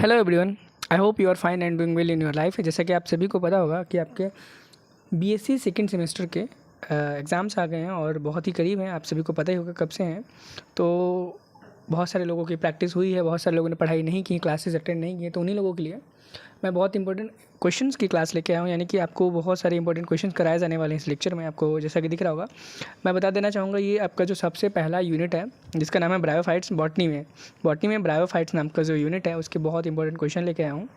Hello everyone, I hope you are fine and doing well in your life. जैसा कि आप सभी को पता होगा कि आपके बीएससी सेकंड सेमेस्टर के एग्ज़ाम्स आ गए हैं और बहुत ही करीब हैं। आप सभी को पता ही होगा कब से हैं। तो बहुत सारे लोगों की प्रैक्टिस हुई है, बहुत सारे लोगों ने पढ़ाई नहीं की, क्लासेस अटेंड नहीं किए। तो उन्हीं लोगों के लिए मैं बहुत इंपॉर्टेंट क्वेश्चंस की क्लास लेके आया हूँ, यानी कि आपको बहुत सारे इंपॉर्टेंट क्वेश्चंस कराए जाने वाले हैं इस लेक्चर में। आपको जैसा कि दिख रहा होगा, मैं बता देना चाहूँगा, ये आपका जो सबसे पहला यूनिट है जिसका नाम है ब्रायोफाइट्स। बॉटनी में ब्रायोफाइट्स नाम का जो यूनिट है उसके बहुत इंपॉर्टेंट क्वेश्चन लेके आया हूँ।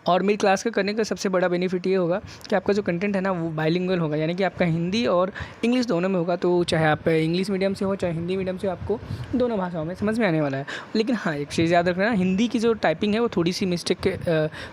और मेरी क्लास का करने का सबसे बड़ा बेनिफिट ये होगा कि आपका जो कंटेंट है ना वो बाइलिंगुअल होगा, यानी कि आपका हिंदी और इंग्लिश दोनों में होगा। तो चाहे आप इंग्लिश मीडियम से हो चाहे हिंदी मीडियम से, आपको दोनों भाषाओं में समझ में आने वाला है। लेकिन हाँ, एक चीज़ याद रखना, हिंदी की जो टाइपिंग है वो थोड़ी सी मिस्टेक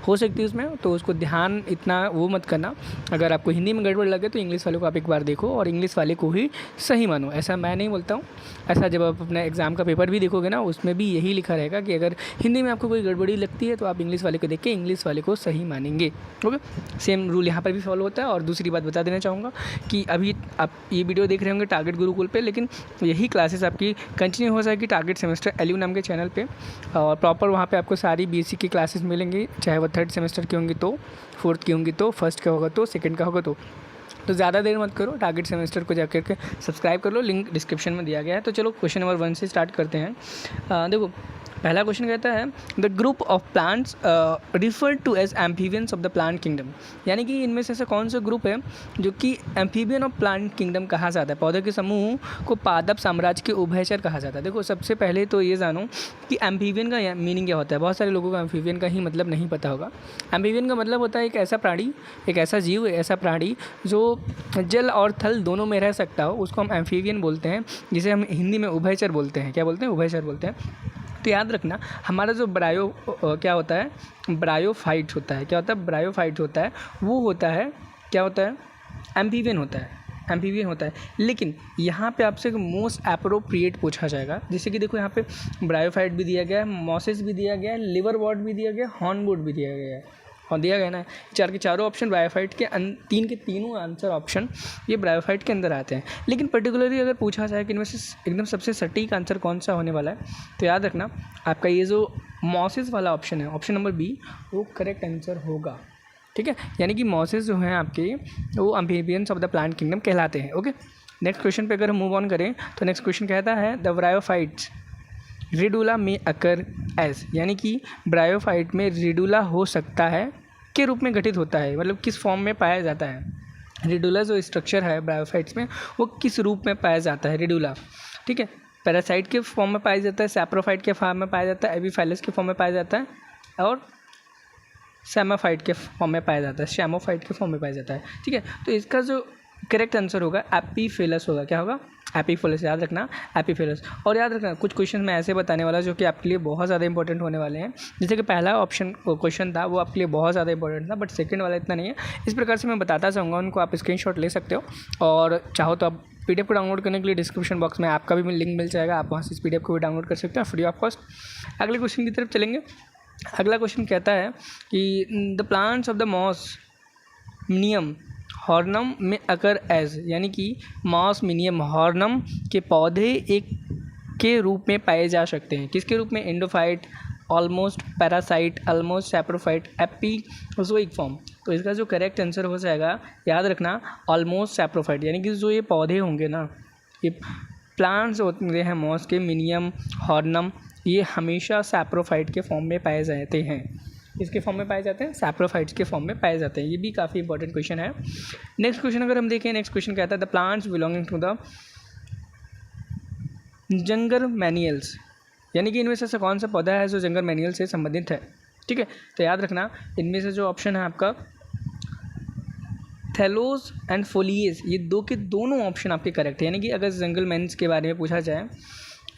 हो सकती है उसमें, तो उसको ध्यान इतना वो मत करना। अगर आपको हिंदी में गड़बड़ लगे तो इंग्लिश वाले को आप एक बार देखो और इंग्लिश वाले को ही सही मानो। ऐसा मैं नहीं बोलता हूँ, ऐसा जब आप अपने एग्ज़ाम का पेपर भी देखोगे ना उसमें भी यही लिखा रहेगा कि अगर हिंदी में आपको कोई गड़बड़ी लगती है तो आप इंग्लिश वाले को देख के इंग्लिश वाले को सही मानेंगे। ओके, सेम रूल यहाँ पर भी फॉलो होता है। और दूसरी बात बता देना चाहूँगा कि अभी आप ये वीडियो देख रहे होंगे टारगेट गुरुकुल पे, लेकिन यही क्लासेस आपकी कंटिन्यू हो जाएगी टारगेट सेमेस्टर एलयू नाम के चैनल पे। और प्रॉपर वहाँ पे आपको सारी बीएससी की क्लासेस मिलेंगी, चाहे वो थर्ड सेमेस्टर की होंगी तो, फोर्थ की होंगी तो, फर्स्ट का होगा तो, सेकेंड का होगा तो ज़्यादा देर मत करो, टारगेट सेमेस्टर को जाकर के सब्सक्राइब कर लो, लिंक डिस्क्रिप्शन में दिया गया है। तो चलो क्वेश्चन नंबर 1 से स्टार्ट करते हैं। देखो, पहला क्वेश्चन कहता है the group of plants referred to as amphibians of the plant kingdom, यानी कि इनमें से ऐसा कौन सा ग्रुप है जो कि एम्फीबियन ऑफ प्लांट किंगडम कहा जाता है। पौधे के समूह को पादप साम्राज्य के उभयचर कहा जाता है। देखो, सबसे पहले तो ये जानो कि एम्फीबियन का मीनिंग क्या होता है। बहुत सारे लोगों को एम्फीबियन का ही मतलब नहीं पता होगा। एम्फीबियन का मतलब होता है एक ऐसा प्राणी, एक ऐसा जीव, ऐसा प्राणी जो जल और थल दोनों में रह सकता हो, उसको हम एम्फीबियन बोलते हैं, जिसे हम हिंदी में उभयचर बोलते हैं। क्या बोलते हैं? उभयचर बोलते हैं। तो याद रखना, हमारा जो क्या होता है, ब्रायोफाइट होता है। क्या होता है? ब्रायोफाइट होता है। वो होता है, क्या होता है? एम्फीबियन होता है। एम्फीबियन होता है। लेकिन यहाँ पे आपसे मोस्ट एप्रोप्रिएट पूछा जाएगा। जैसे कि देखो, यहाँ पे ब्रायोफाइट भी दिया गया है, मॉसिस भी दिया गया है, लिवरवॉर्ट भी दिया गया है, हॉर्नवुड भी दिया गया है और दिया गया ना, चार के चारों ऑप्शन ब्रायोफाइट के तीन के तीनों आंसर ऑप्शन ये ब्रायोफाइट के अंदर आते हैं। लेकिन पर्टिकुलरली अगर पूछा जाए कि इनमें से एकदम सबसे सटीक आंसर कौन सा होने वाला है, तो याद रखना आपका ये जो मॉसिस वाला ऑप्शन है, ऑप्शन नंबर बी, वो करेक्ट आंसर होगा। ठीक है, यानी कि मॉसिस जो हैं आपके, वो amphibians of the plant kingdom कहलाते हैं। ओके, नेक्स्ट क्वेश्चन पे अगर हम मूव ऑन करें तो नेक्स्ट क्वेश्चन कहता है द ब्रायोफाइट्स रिडुला में अकर एज, यानी कि ब्रायोफाइट में रिडुला हो सकता है के रूप में गठित होता है, मतलब किस फॉर्म में पाया जाता है। रिडुला जो स्ट्रक्चर है ब्रायोफाइट्स में, वो किस रूप में पाया जाता है, रिडुला। ठीक है, पैरासाइट के फॉर्म में पाया जाता है, सैप्रोफाइट के फॉर्म में पाया जाता है, एपिफाइलस के फॉर्म में पाया जाता है, और सैमाफाइट के फॉर्म में पाया जाता है, शैमोफाइट के फॉर्म में पाया जाता है। ठीक है, तो इसका जो करेक्ट आंसर होगा एपीफिलस होगा। क्या होगा? एपीफिलस। याद रखना, एपीफिलस। और याद रखना, कुछ क्वेश्चन मैं ऐसे बताने वाला जो कि आपके लिए बहुत ज़्यादा इंपॉर्टेंट होने वाले हैं। जैसे कि पहला ऑप्शन क्वेश्चन था वो आपके लिए बहुत ज़्यादा इंपॉर्टेंट था, बट सेकंड वाला इतना नहीं है। इस प्रकार से मैं बताता चाहूँगा, उनको आप स्क्रीनशॉट ले सकते हो, और चाहो तो आप पीडीएफ को डाउनलोड करने के लिए डिस्क्रिप्शन बॉक्स में आपका भी लिंक मिल जाएगा, आप वहाँ से इस पीडीएफ को भी डाउनलोड कर सकते हो फ्री ऑफ कॉस्ट। अगले क्वेश्चन की तरफ चलेंगे। अगला क्वेश्चन कहता है कि the plants of the moss mnium hornum में अकर एज, यानी कि मॉस मिनियम हॉर्नम के पौधे एक के रूप में पाए जा सकते हैं। किसके रूप में? Endophyte, almost parasite, almost saprophyte, epizoic form. तो इसका जो करेक्ट आंसर हो जाएगा, याद रखना, ऑलमोस्ट सैप्रोफाइट। यानी कि जो ये पौधे होंगे ना, ये प्लांट्स होते हैं मॉस के, मिनियम, हॉर्नम, ये हमेशा सैप्रोफाइट के फॉर्म में पाए जाते हैं। इसके फॉर्म में पाए जाते हैं, सैप्रोफाइट्स के फॉर्म में पाए जाते हैं। ये भी काफ़ी इंपॉर्टेंट क्वेश्चन है। नेक्स्ट क्वेश्चन अगर हम देखें, नेक्स्ट क्वेश्चन कहता है the plants belonging to the जंगर मैनियल्स, यानी कि इनमें से ऐसा कौन सा पौधा है जो जंगर मैनियल से संबंधित है। ठीक है, तो याद रखना, इनमें से जो ऑप्शन है आपका थैलोस एंड फोलिएस, ये दो के दोनों ऑप्शन आपके करेक्ट है। यानी कि अगर जंगल मैन्स के बारे में पूछा जाए,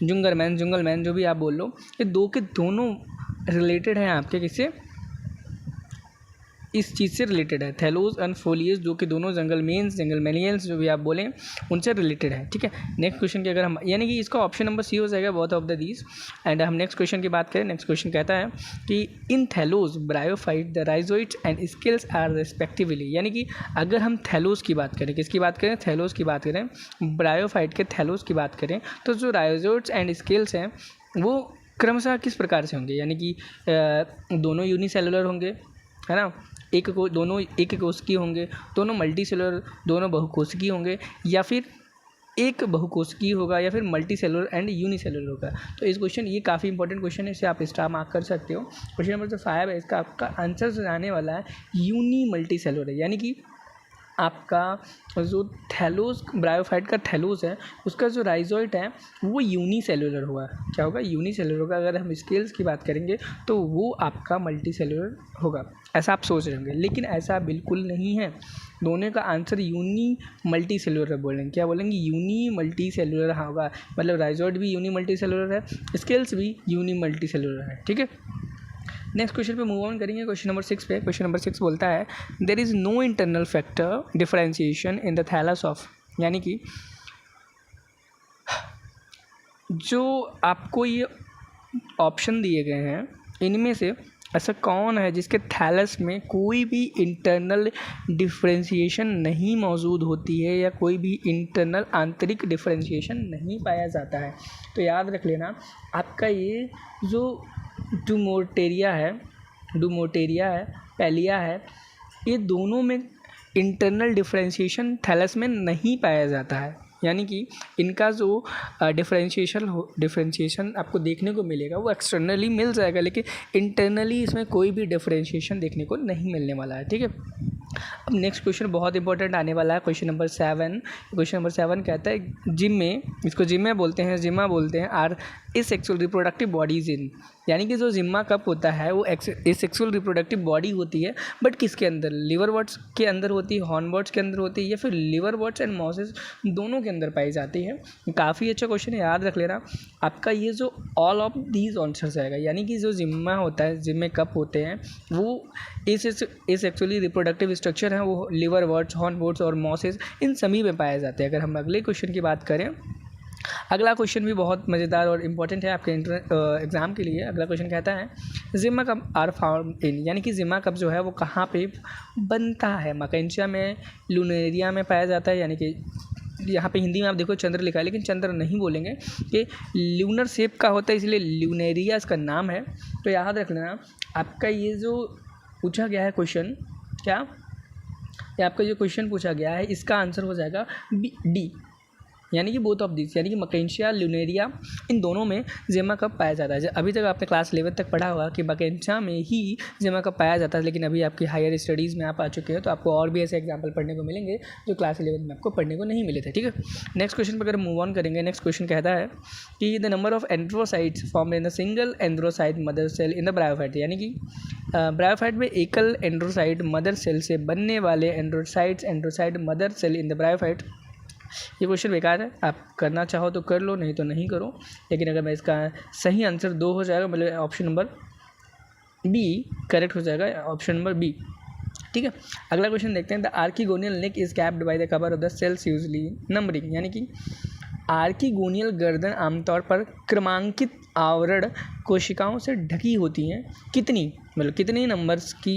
जुंगर मैन जो भी आप बोल लो, ये दो के दोनों रिलेटेड हैं आपके, किससे? इस चीज़ से रिलेटेड है। थैलोस एंड फोलियस, जो कि दोनों जंगल मैनियल्स जो भी आप बोलें उनसे रिलेटेड है। ठीक है, नेक्स्ट क्वेश्चन की अगर हम, यानी कि इसका ऑप्शन नंबर सी हो जाएगा, both of the these. And हम नेक्स्ट क्वेश्चन की बात करें, नेक्स्ट क्वेश्चन कहता है कि in thallose bryophyte the rhizoids and scales are respectively, यानी कि अगर हम थैलोस की बात करें, किसकी बात करें? थैलोस की बात करें, ब्रायोफाइट के थैलोस की बात करें, तो जो राइजोइट्स एंड स्केल्स हैं वो क्रमशः किस प्रकार से होंगे, यानी कि दोनों यूनिसेलुलर होंगे, है ना, दोनों एक कोशिकीय होंगे, दोनों मल्टीसेलुलर, दोनों बहुकोशिकीय होंगे, या फिर एक बहुकोशिकीय होगा, या फिर मल्टी सेलुलर एंड यूनिसेलुलर होगा। तो इस क्वेश्चन, ये काफ़ी इंपॉर्टेंट क्वेश्चन है, इसे आप स्टार मार्क कर सकते हो। क्वेश्चन नंबर जो 5 है, इसका आपका आंसर जो आने वाला है यूनी मल्टी सेलुलर है, यानी कि आपका जो थैलोस ब्रायोफाइट का थैलोस है, उसका जो राइजोइट है वो यूनिसेलुलर होगा। क्या होगा? यूनिसेलुलर होगा। अगर हम स्केल्स की बात करेंगे तो वो आपका मल्टी सेलुलर होगा, ऐसा आप सोच रहे होंगे, लेकिन ऐसा बिल्कुल नहीं है। दोनों का आंसर यूनी मल्टी सेलुलर बोलेंगे। क्या बोलेंगे? यूनी मल्टी सेलुलर होगा, मतलब राइजोइट भी यूनी मल्टी सेलुलर है, स्केल्स भी यूनी मल्टी सेलुलर है। ठीक है, नेक्स्ट क्वेश्चन पे मूव ऑन करेंगे। क्वेश्चन नंबर 6 पे, क्वेश्चन नंबर 6 बोलता है there is no internal factor differentiation in the thallus of, यानी कि जो आपको ये ऑप्शन दिए गए हैं इनमें से ऐसा कौन है जिसके थैलस में कोई भी इंटरनल डिफरेंशिएशन नहीं मौजूद होती है, या कोई भी इंटरनल आंतरिक डिफरेंशिएशन नहीं पाया जाता है। तो याद रख लेना, आपका ये जो डुमोटेरिया है, पैलिया है, ये दोनों में इंटरनल डिफरेंशिएशन थैलस में नहीं पाया जाता है, यानी कि इनका जो डिफरेंशिएशन आपको देखने को मिलेगा वो एक्सटर्नली मिल जाएगा, लेकिन इंटरनली इसमें कोई भी डिफरेंशिएशन देखने को नहीं मिलने वाला है। ठीक है, अब नेक्स्ट क्वेश्चन बहुत इंपॉर्टेंट आने वाला है, क्वेश्चन नंबर 7। क्वेश्चन नंबर 7 कहता है जिम्मे, इसको जिम्मा बोलते हैं, are asexual reproductive bodies in, यानी कि जो जिम्मा कप होता है वो एसेक्सुअल रिप्रोडक्टिव बॉडी होती है, बट किसके अंदर? लिवर वर्ड्स के अंदर होती है, हॉर्न वर्ड्स के अंदर होती है, या फिर लिवर वर्ड्स एंड मॉसेस दोनों के अंदर पाई जाती है। काफ़ी अच्छा क्वेश्चन है, याद रख लेना। आपका ये जो ऑल ऑफ दीज आंसर्स आएगा, यानी कि जो जिम्मा होता है, जिम्मे कप होते हैं, वो एसेक्सुअली रिप्रोडक्टिव स्ट्रक्चर है, वो लिवर वर्ड्स, हॉर्न वर्ड्स और मॉसेस इन सभी में पाए जाते हैं। अगर हम अगले क्वेश्चन की बात करें, अगला क्वेश्चन भी बहुत मज़ेदार और इम्पॉर्टेंट है आपके एग्ज़ाम के लिए। अगला क्वेश्चन कहता है जिम्मा कप आर फाउंड इन, यानी कि जिम्मा कप जो है वो कहाँ पे बनता है? मकैंशिया में, लूनेरिया में पाया जाता है, यानी कि यहाँ पे हिंदी में आप देखो चंद्र लिखा है, लेकिन चंद्र नहीं बोलेंगे, ये ल्यूनर शेप का होता है, इसलिए ल्यूनेरिया इसका नाम है। तो याद रख लेना, आपका ये जो पूछा गया है क्वेश्चन, क्या ये आपका जो क्वेश्चन पूछा गया है, इसका आंसर हो जाएगा डी, यानी कि बोथ ऑफ दिस, यानी कि मकैंशिया, ल्यूनेरिया, इन दोनों में जिम्मा कप पाया जाता है। अभी तक आपने क्लास 11 तक पढ़ा होगा कि मकैंशिया में ही जिम्मा कप पाया जाता है, लेकिन अभी आपकी हायर स्टडीज़ में आप आ चुके हैं, तो आपको और भी ऐसे एग्जाम्पल पढ़ने को मिलेंगे जो क्लास 11 में आपको पढ़ने को नहीं मिले थे। ठीक है, नेक्स्ट क्वेश्चन पर अगर मूव ऑन करेंगे, नेक्स्ट क्वेश्चन कहता है कि the number of androcytes form in the single androcyte mother cell in the bryophyte, यानी कि ब्रायोफाइट में एकल एंड्रोसाइट मदर सेल से बनने वाले androcyte mother cell in the bryophyte. ये क्वेश्चन बेकार है, आप करना चाहो तो कर लो, नहीं तो नहीं करो, लेकिन अगर मैं इसका सही आंसर 2 हो जाएगा, मतलब ऑप्शन नंबर बी करेक्ट हो जाएगा, ऑप्शन नंबर बी। ठीक है, अगला क्वेश्चन देखते हैं। The archegonial neck is capped by the cover of the cells usually numbering, यानी कि आर्किगोनियल गर्दन आमतौर पर क्रमांकित आवरण कोशिकाओं से ढकी होती हैं। कितनी, मतलब कितने नंबर्स की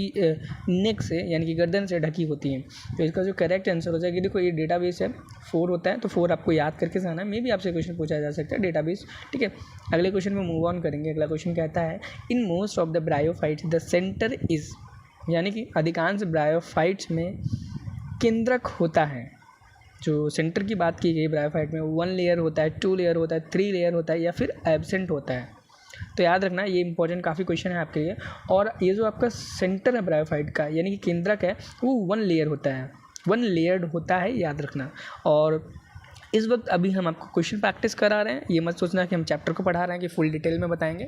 नेक से, यानी कि गर्दन से ढकी होती हैं? तो इसका जो करेक्ट आंसर हो जाएगा, देखो ये डेटाबेस है, 4 होता है, तो 4 आपको याद करके जाना है, मे भी आपसे क्वेश्चन पूछा जा सकता है डेटाबेस। ठीक है, अगले क्वेश्चन में मूव ऑन करेंगे। अगला क्वेश्चन कहता है in most of the bryophytes the centre is, यानी कि अधिकांश ब्रायोफाइट्स में केंद्रक होता है। जो सेंटर की बात की गई ब्रायोफाइट में, 1 लेयर होता है, 2 लेयर होता है, 3 लेयर होता है, या फिर एब्सेंट होता है। तो याद रखना, ये इंपॉर्टेंट काफ़ी क्वेश्चन है आपके लिए। और ये जो आपका सेंटर है ब्रायोफाइट का, यानी कि केंद्रक है, वो 1 लेयर होता है, 1 लेयर्ड होता है, याद रखना। और इस वक्त अभी हम आपको क्वेश्चन प्रैक्टिस करा रहे हैं, ये मत सोचना कि हम चैप्टर को पढ़ा रहे हैं कि फुल डिटेल में बताएंगे।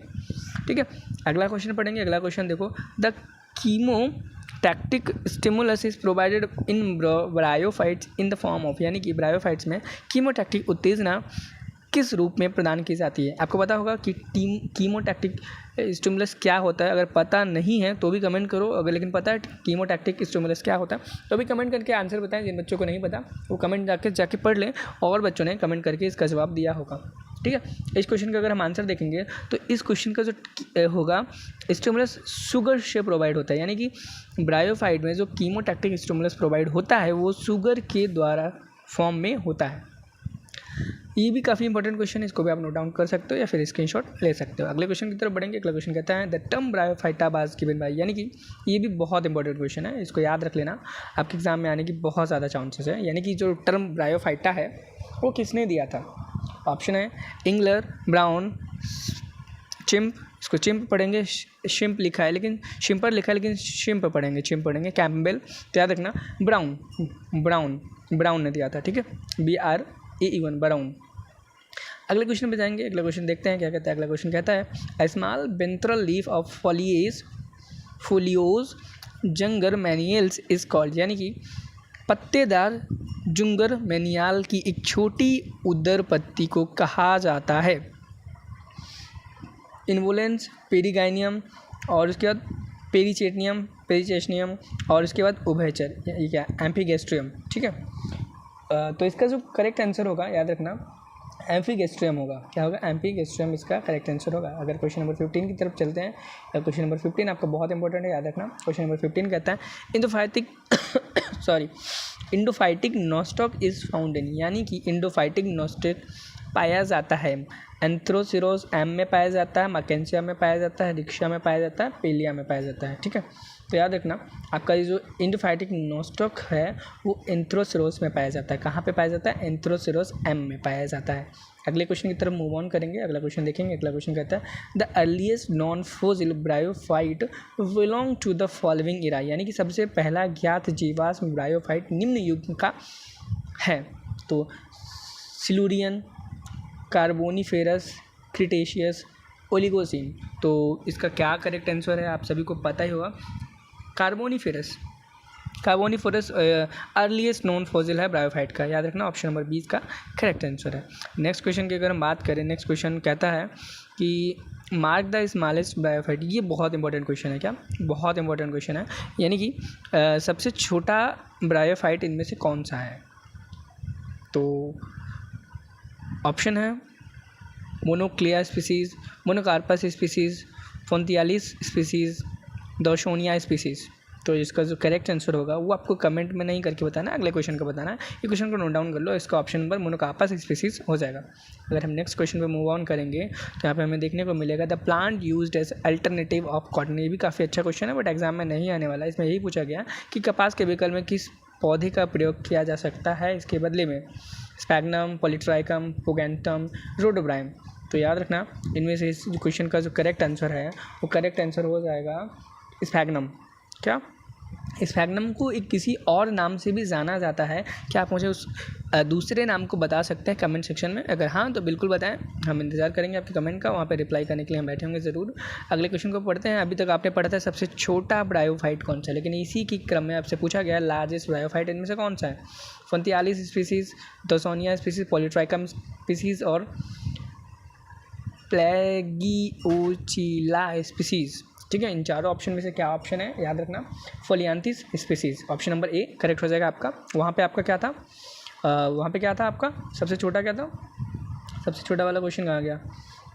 ठीक है, अगला क्वेश्चन पढ़ेंगे। अगला क्वेश्चन देखो, the chemotactic stimulus is provided in bryophytes in the form of, यानी कि ब्रायोफाइट्स में कीमोटैक्टिक उत्तेजना किस रूप में प्रदान की जाती है? आपको पता होगा कि कीमोटैक्टिक स्टिमुलस क्या होता है। अगर पता नहीं है तो भी कमेंट करो, अगर लेकिन पता है कीमोटैक्टिक स्टिमुलस क्या होता है तो भी कमेंट करके आंसर बताएं। जिन बच्चों को नहीं पता वो कमेंट जाके पढ़ लें, और बच्चों ने कमेंट करके इसका जवाब दिया होगा। ठीक है, इस क्वेश्चन का अगर हम आंसर देखेंगे तो इस क्वेश्चन का जो होगा, स्टिमुलस शुगर से प्रोवाइड होता है, यानी कि ब्रायोफाइट में जो कीमोटैक्टिक स्टिमुलस प्रोवाइड होता है वो शुगर के द्वारा फॉर्म में होता है। ये भी काफ़ी इंपॉर्टेंट क्वेश्चन है, इसको भी आप नोट डाउन कर सकते हो या फिर स्क्रीनशॉट ले सकते हो। अगले क्वेश्चन की तरफ बढ़ेंगे। अगला क्वेश्चन कहता है the term bryophyta was given by, यानी कि ये भी बहुत इंपॉर्टेंट क्वेश्चन है, इसको याद रख लेना, आपके एग्जाम में आने की बहुत ज़्यादा चांसेस है। यानी कि जो टर्म ब्रायोफाइटा है वो किसने दिया था? ऑप्शन है इंगलर, ब्राउन, चिम्प, इसको चिम्प पढ़ेंगे, शिम्प लिखा है लेकिन शिम्पर लिखा है लेकिन शिम्प पढ़ेंगे, चिम्प पढ़ेंगे, कैम्पबेल, तो याद रखना ब्राउन ने दिया था, ठीक है, BRAUN, ब्राउन। अगले क्वेश्चन पे जाएंगे। अगला क्वेश्चन देखते हैं क्या कहता है। अगला क्वेश्चन कहता है a small ventral leaf of foliose jungermanniales is called, यानी कि पत्तेदार जुंगर मैनियाल की एक छोटी उदर पत्ती को कहा जाता है? इन्वोलेंस, पेरिगाइनियम, और उसके बाद पेरीचेस्नियम, और उसके बाद उभयचर, ये क्या, एम्फीगेस्ट्रियम, ठीक है। तो इसका जो करेक्ट आंसर होगा, याद रखना, एम्फीगेस्ट्रियम होगा। क्या होगा? एम्फीगेस्ट्रियम इसका करेक्ट आंसर होगा। अगर क्वेश्चन नंबर 15 की तरफ चलते हैं, या क्वेश्चन नंबर 15 आपका बहुत इंपॉर्टेंट है, याद रखना। क्वेश्चन नंबर 15 कहता है इंडोफाइटिक नोस्टॉक इज फाउंड इन, यानी कि इंडोफाइटिक नोस्टॉक पाया जाता है एंथ्रोसिरोस एम में पाया जाता है, मैकेंसिया में पाया जाता है, रिक्शा में पाया जाता है, पेलिया में पाया जाता है, ठीक है। तो याद रखना, आपका ये जो इंडोफाइटिक नोस्टॉक है वो एंथ्रोसिरोस में पाया जाता है। कहाँ पे पाया जाता है? एंथ्रोसिरोस एम में पाया जाता है। अगले क्वेश्चन की तरफ मूव ऑन करेंगे। अगला क्वेश्चन देखेंगे। अगला क्वेश्चन कहता है the earliest non fossil bryophyte belong to the following era, यानी कि सबसे पहला ज्ञात जीवाश्म ब्रायोफाइट निम्न युग का है। तो सिलूरियन, कार्बोनिफेरस, क्रिटेशियस, ओलिगोसीन। तो इसका क्या करेक्ट आंसर है आप सभी को पता ही होगा, कार्बोनिफेरस अर्लीस्ट नॉन फॉसिल है ब्रायोफाइट का। याद रखना, ऑप्शन नंबर 20 का करेक्ट आंसर है। नेक्स्ट क्वेश्चन की अगर हम बात करें, नेक्स्ट क्वेश्चन कहता है कि मार्क द स्मॉलेस्ट ब्रायोफाइट। ये बहुत इंपॉर्टेंट क्वेश्चन है, क्या बहुत इंपॉर्टेंट क्वेश्चन है। यानी कि सबसे छोटा ब्रायोफाइट इनमें से कौन सा है? तो ऑप्शन है मोनोक्लिया स्पीसीज़, मोनोकार्पस स्पीसीज़, फोन्थियालिस स्पीसीज़, डॉशोनिया स्पीसीज़। तो इसका जो करेक्ट आंसर होगा वो आपको कमेंट में नहीं करके बताना, अगले क्वेश्चन का बताना है। ये क्वेश्चन को नोट डाउन कर लो, इसका ऑप्शन नंबर मोनोकार्पस स्पीसीज़ हो जाएगा। अगर हम नेक्स्ट क्वेश्चन पे मूव ऑन करेंगे तो यहाँ पे हमें देखने को मिलेगा the plant used as alternative of cotton. ये भी काफ़ी अच्छा क्वेश्चन है, बट एग्जाम में नहीं आने वाला है। इसमें यही पूछा गया कि कपास के विकल्प में किस पौधे का प्रयोग किया जा सकता है इसके बदले में? Sphagnum, polytrichum, pogonatum, rhodobryum. तो याद रखना, इनमें से इस क्वेश्चन का जो करेक्ट आंसर है वो करेक्ट आंसर हो जाएगा स्पैग्नम। क्या? स्पैग्नम को एक किसी और नाम से भी जाना जाता है। क्या आप मुझे उस दूसरे नाम को बता सकते हैं कमेंट सेक्शन में? अगर हाँ तो बिल्कुल बताएं, हम इंतज़ार करेंगे आपके कमेंट का, वहाँ पे रिप्लाई करने के लिए हम बैठे होंगे ज़रूर। अगले क्वेश्चन को पढ़ते हैं। अभी तक आपने पढ़ा था सबसे छोटा ब्रायोफाइट कौन सा, लेकिन इसी की क्रम में आपसे पूछा गया लार्जेस्ट ब्रायोफाइट इनमें से कौन सा है? फोन्थियालिस स्पीसीज़, डॉशोनिया स्पीसीज़, पॉलीट्राइकम स्पीसीज़ और प्लैगियोचिला स्पीसीज़, ठीक है। इन चारों ऑप्शन में से क्या ऑप्शन है? याद रखना, फोलियांथिस species, option number A correct हो जाएगा आपका। वहाँ पे आपका क्या था? वहाँ पे क्या था आपका? सबसे छोटा क्या था? सबसे छोटा वाला क्वेश्चन कहाँ गया?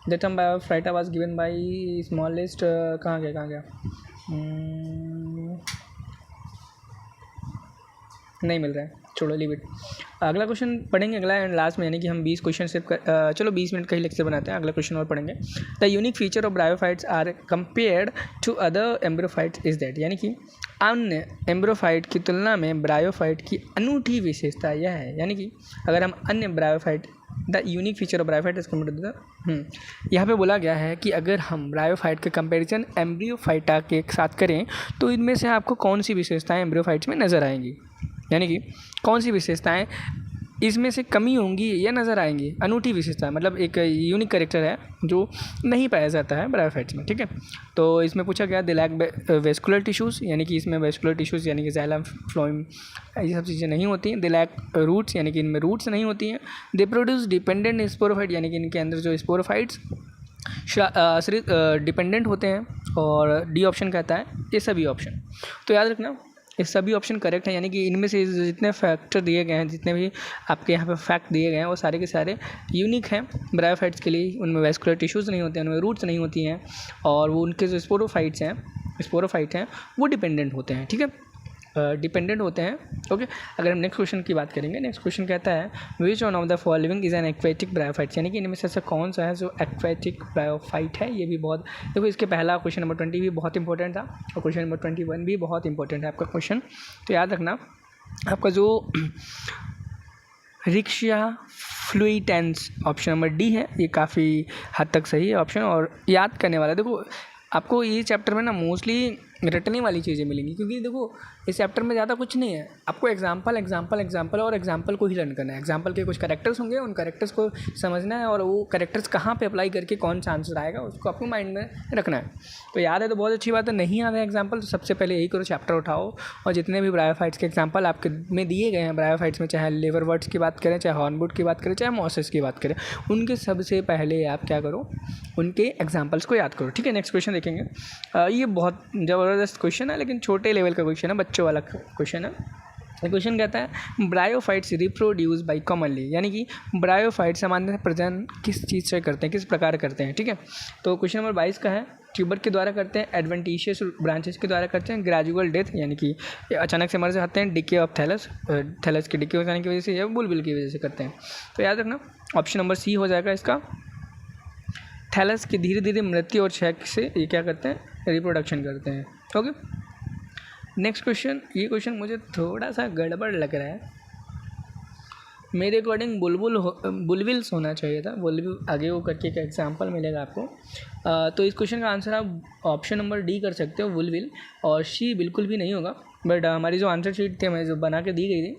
The term bryophyta was given by smallest, कहाँ गया? नहीं मिल रहा है, छोड़ो, लीव इट। अगला क्वेश्चन पढ़ेंगे, अगला एंड लास्ट में, यानी कि हम 20 क्वेश्चन सिर्फ चलो 20 मिनट का ही लेक्चर बनाते हैं। अगला क्वेश्चन और पढ़ेंगे। The unique feature of bryophytes are compared to other embryophytes is that, यानी कि अन्य एम्ब्रोफाइट की तुलना में ब्रायोफाइट की अनूठी विशेषता यह है। यानी कि अगर हम अन्य bryophyte, the unique feature of bryophyte is compared, यहाँ पे बोला गया है कि अगर हम ब्रायोफाइट के कंपैरिजन एम्ब्रियोफाइटा के साथ करें तो इनमें से आपको कौन सी विशेषताएं एम्ब्रियोफाइट्स में नज़र आएंगी, यानी कि कौन सी विशेषताएं इसमें से कमी होंगी या नज़र आएंगी। अनूठी विशेषता मतलब एक यूनिक कैरेक्टर है जो नहीं पाया जाता है ब्रायोफाइट्स में, ठीक है। तो इसमें पूछा गया दे लैक वेस्कुलर टिश्यूज़, यानी कि इसमें वेस्कुलर टिश्यूज़ यानी कि जाइलम, फ्लोएम, ये सब चीज़ें नहीं होती हैं। दे लैक रूट्स, यानी कि इनमें रूट्स नहीं होती हैं। दे प्रोड्यूस डिपेंडेंट स्पोरोफाइट, यानी कि इनके अंदर जो स्पोरोफाइट्स डिपेंडेंट होते हैं। और डी ऑप्शन कहता है ये सभी ऑप्शन। तो याद रखना, ये सभी ऑप्शन करेक्ट हैं, यानी कि इनमें से जितने फैक्टर दिए गए हैं, जितने भी आपके यहाँ पे फैक्ट दिए गए हैं, वो सारे के सारे यूनिक हैं ब्रायोफाइट्स के लिए। उनमें वेस्कुलर टिश्यूज़ नहीं होते हैं, उनमें रूट्स नहीं होती हैं, और वो उनके जो स्पोरोफाइट हैं वो डिपेंडेंट होते हैं, ठीक है। डिपेंडेंट होते हैं। ओके, अगर हम नेक्स्ट क्वेश्चन की बात करेंगे, नेक्स्ट क्वेश्चन कहता है which one of the following is an aquatic bryophyte, यानी कि इनमें से ऐसा कौन सा है जो एक्वेटिक ब्रायोफाइट है। ये भी बहुत, देखो इसके पहला क्वेश्चन नंबर 20 भी बहुत इंपॉर्टेंट था और क्वेश्चन नंबर 21 भी बहुत इंपॉर्टेंट है आपका क्वेश्चन। तो याद रखना आपका जो रिक्शिया फ्लुइटेंस ऑप्शन नंबर डी है, ये काफ़ी हद तक सही है ऑप्शन और याद करने वाला। देखो आपको ये चैप्टर में ना मोस्टली रटने वाली चीज़ें मिलेंगी, क्योंकि देखो इस चैप्टर में ज़्यादा कुछ नहीं है, आपको एग्जाम्पल और एग्जाम्पल को ही लर्न करना है। एग्जाम्पल के कुछ कैरेक्टर्स होंगे, उन कैरेक्टर्स को समझना है और वो कैरेक्टर्स कहाँ पे अप्लाई करके कौन सा आंसर आएगा उसको आपको माइंड में रखना है। तो याद है तो बहुत अच्छी बात है, नहीं याद है एग्जाम्पल तो सबसे पहले यही करो, चैप्टर उठाओ और जितने भी ब्रायोफाइट्स के एग्जाम्पल आपके में दिए गए हैं ब्रायोफाइट्स में, चाहे लिवरवर्ट्स की बात करें, चाहे हॉर्नवुड की बात करें, चाहे मॉसेस की बात करें, उनके सबसे पहले आप क्या करो, उनके एग्जाम्पल्स को याद करो। ठीक है, नेक्स्ट क्वेश्चन देखेंगे। ये बहुत ज़बरदस्त क्वेश्चन है लेकिन छोटे लेवल का क्वेश्चन है, बच्चों वाला क्वेश्चन है। क्वेश्चन कहता है ब्रायोफाइट्स रिप्रोड्यूस बाई कॉमनली, यानी कि ब्रायोफाइट्स सामान्य प्रजनन किस चीज़ से करते हैं, किस प्रकार करते हैं। ठीक है, तो क्वेश्चन नंबर 22 का है ट्यूबर के द्वारा करते हैं, एडवेंटिशियस ब्रांचेस के द्वारा करते हैं, ग्रेजुअल डेथ यानी कि अचानक से मर जाते हैं, डिके ऑफ थैलस की डिके हो जाने की वजह से या बुलबुल की वजह से करते हैं। तो याद रखना ऑप्शन नंबर सी हो जाएगा इसका, थैलस की धीरे धीरे मृत्यु और क्षय से ये क्या करते हैं, रिप्रोडक्शन करते हैं। ओके, नेक्स्ट क्वेश्चन, ये क्वेश्चन मुझे थोड़ा सा गड़बड़ लग रहा है, मेरे अकॉर्डिंग बुलविल्स होना चाहिए था, बुलविल आगे वो करके एक एग्जाम्पल मिलेगा आपको। तो इस क्वेश्चन का आंसर आप ऑप्शन नंबर डी कर सकते हो बुलविल, और सी बिल्कुल भी नहीं होगा। बट हमारी जो आंसर शीट थी हमें जो बना के दी गई थी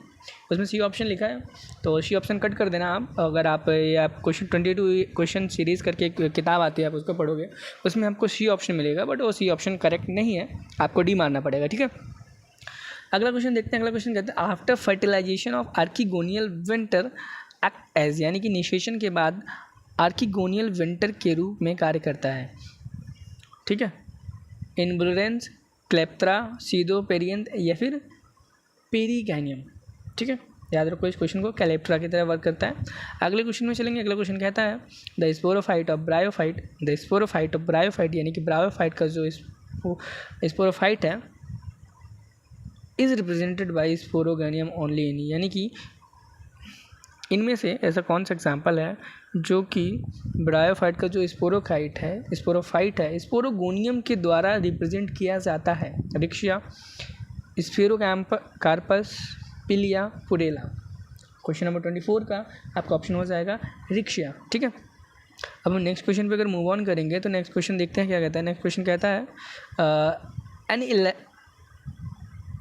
उसमें सी ऑप्शन लिखा है, तो सी ऑप्शन कट कर देना आप। अगर आप क्वेश्चन 22 क्वेश्चन सीरीज़ करके एक किताब आती है, आप उसको पढ़ोगे उसमें आपको सी ऑप्शन मिलेगा, बट वो सी ऑप्शन करेक्ट नहीं है, आपको डी मारना पड़ेगा। ठीक है, अगला क्वेश्चन देखते हैं। अगला क्वेश्चन कहते हैं after fertilisation of archegonial venter act as, यानी कि निषेचन के बाद आर्किगोनियल विंटर के रूप में कार्य करता है। ठीक है, इनब्लुरेंस, क्लेप्त्रा, सीडोपेरियंथ या फिर पेरिगैनियम। ठीक है, याद रखो इस क्वेश्चन को, कैलेप्ट्रा की तरह वर्क करता है। अगले क्वेश्चन में चलेंगे। अगला क्वेश्चन कहता है द स्पोरोफाइट ऑफ ब्रायोफाइट, यानी कि ब्रायोफाइट का जो स्पोरोफाइट है is represented by sporogonium only in, यानी कि इनमें से ऐसा कौन सा एग्जाम्पल है जो कि ब्रायोफाइट का जो स्पोरोफाइट है स्पोरोगोनियम के द्वारा रिप्रेजेंट किया जाता है। रिक्शिया, स्फेरोकार्पस, पिलिया, पुरेला। क्वेश्चन नंबर 24 का आपका ऑप्शन हो जाएगा रिक्शिया। ठीक है, अब हम नेक्स्ट क्वेश्चन पे अगर मूव ऑन करेंगे तो नेक्स्ट क्वेश्चन देखते हैं क्या कहता है। नेक्स्ट क्वेश्चन कहता है एन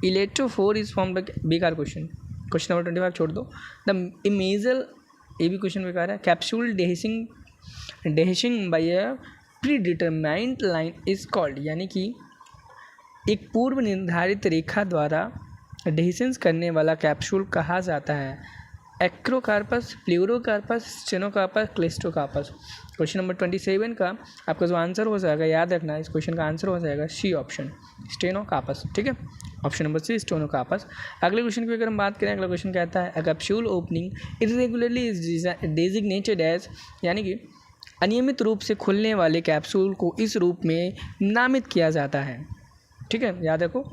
इलेक्ट्रोफोर इज फॉर्म बेकार क्वेश्चन नंबर 25 छोड़ दो। द इमेजल, ये भी क्वेश्चन बेकार है। Capsule dehiscing by a predetermined line is called, यानी कि एक पूर्व निर्धारित रेखा द्वारा डेहिशंस करने वाला कैप्सूल कहा जाता है। एक्रोकार्पस, प्लूरोकार्पस, स्टेनोकार्पस, क्लिस्टोकार्पस। क्वेश्चन नंबर 27 का आपका जो आंसर हो जाएगा, याद रखना इस क्वेश्चन का आंसर हो जाएगा सी ऑप्शन, स्टेनोकार्पस। ठीक है, ऑप्शन नंबर सी स्टेनोकार्पस। अगले क्वेश्चन की अगर हम बात करें, अगला क्वेश्चन कहता है a capsule opening irregularly is designated as, यानी कि अनियमित रूप से खुलने वाले कैप्सूल को इस रूप में नामित किया जाता है। ठीक है, याद रखो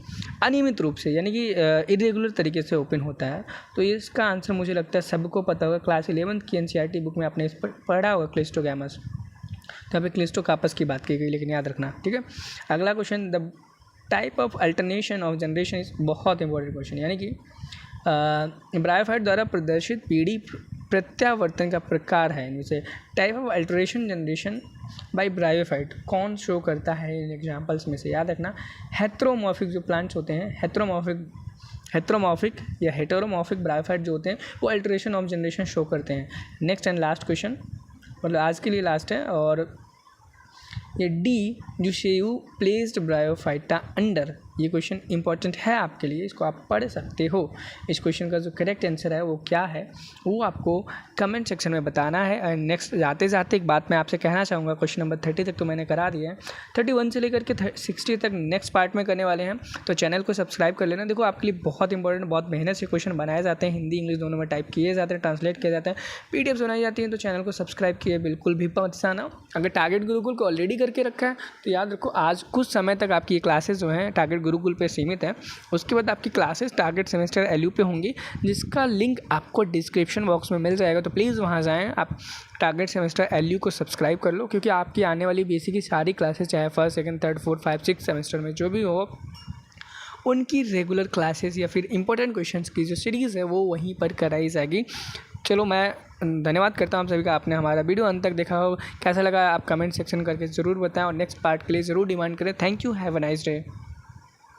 अनियमित रूप से, यानी कि इरेगुलर तरीके से ओपन होता है। तो इसका आंसर मुझे लगता है सबको पता होगा, क्लास 11 की एनसीईआरटी बुक में आपने इस पर पढ़ा होगा, क्लिस्टोगैमस। तो यहाँ पे क्लिस्टोकार्पस की बात की गई, लेकिन याद रखना। ठीक है, अगला question the type of alternation of generation is, बहुत इंपॉर्टेंट क्वेश्चन, यानी कि ब्रायोफाइट द्वारा प्रदर्शित पीढ़ी प्रत्यावर्तन का प्रकार है। इनमें से type of alteration generation by bryophyte कौन शो करता है इन एग्जाम्पल्स में से, याद रखना। हेट्रोमॉर्फिक जो प्लांट्स होते हैं, हेट्रोमॉर्फिक या हेटेरोमॉर्फिक ब्रायोफाइट जो होते हैं वो अल्टरेशन ऑफ जनरेशन शो करते हैं। नेक्स्ट एंड लास्ट क्वेश्चन, मतलब आज के लिए लास्ट है, और ये डी जुशेयू प्लेस्ड ब्रायोफाइटा अंडर, ये क्वेश्चन इंपॉर्टेंट है आपके लिए, इसको आप पढ़ सकते हो। इस क्वेश्चन का जो करेक्ट आंसर है वो क्या है वो आपको कमेंट सेक्शन में बताना है। और नेक्स्ट जाते जाते एक बात मैं आपसे कहना चाहूँगा, क्वेश्चन नंबर 30 तक तो मैंने करा दिया है, 31 से लेकर के 60 तक नेक्स्ट पार्ट में करने वाले हैं, तो चैनल को सब्सक्राइब कर लेना। देखो आपके लिए बहुत इंपॉर्टेंट, बहुत मेहनत से क्वेश्चन बनाए जाते हैं, हिंदी इंग्लिश दोनों में टाइप किए जाते हैं, ट्रांसलेट किए जाते हैं, पीडीएफ बनाई जाती हैं, तो चैनल को सब्सक्राइब किए बिल्कुल भी मत जाना। अगर टारगेट गुरुकुल को ऑलरेडी करके रखा है तो याद रखो आज कुछ समय तक आपकी ये क्लासेस जो हैं टारगेट गुरुकुल पे सीमित है। उसके बाद आपकी क्लासेस टारगेट सेमेस्टर एलयू पे होंगी, जिसका लिंक आपको डिस्क्रिप्शन बॉक्स में मिल जाएगा। तो प्लीज़ वहाँ जाएँ, आप टारगेट सेमेस्टर एलयू को सब्सक्राइब कर लो, क्योंकि आपकी आने वाली बीएससी की सारी क्लासेस, चाहे first, second, third, fourth, 5, 6 semester में जो भी हो, उनकी रेगुलर क्लासेस या फिर इंपॉर्टेंट क्वेश्चंस की जो सीरीज़ है वो वहीं पर कराई जाएगी। चलो, मैं धन्यवाद करता हूँ आप सभी का, आपने हमारा वीडियो अंत तक देखा हो। कैसा लगा आप कमेंट सेक्शन करके ज़रूर बताएं और नेक्स्ट पार्ट के लिए ज़रूर डिमांड करें। Thank you, have a nice day.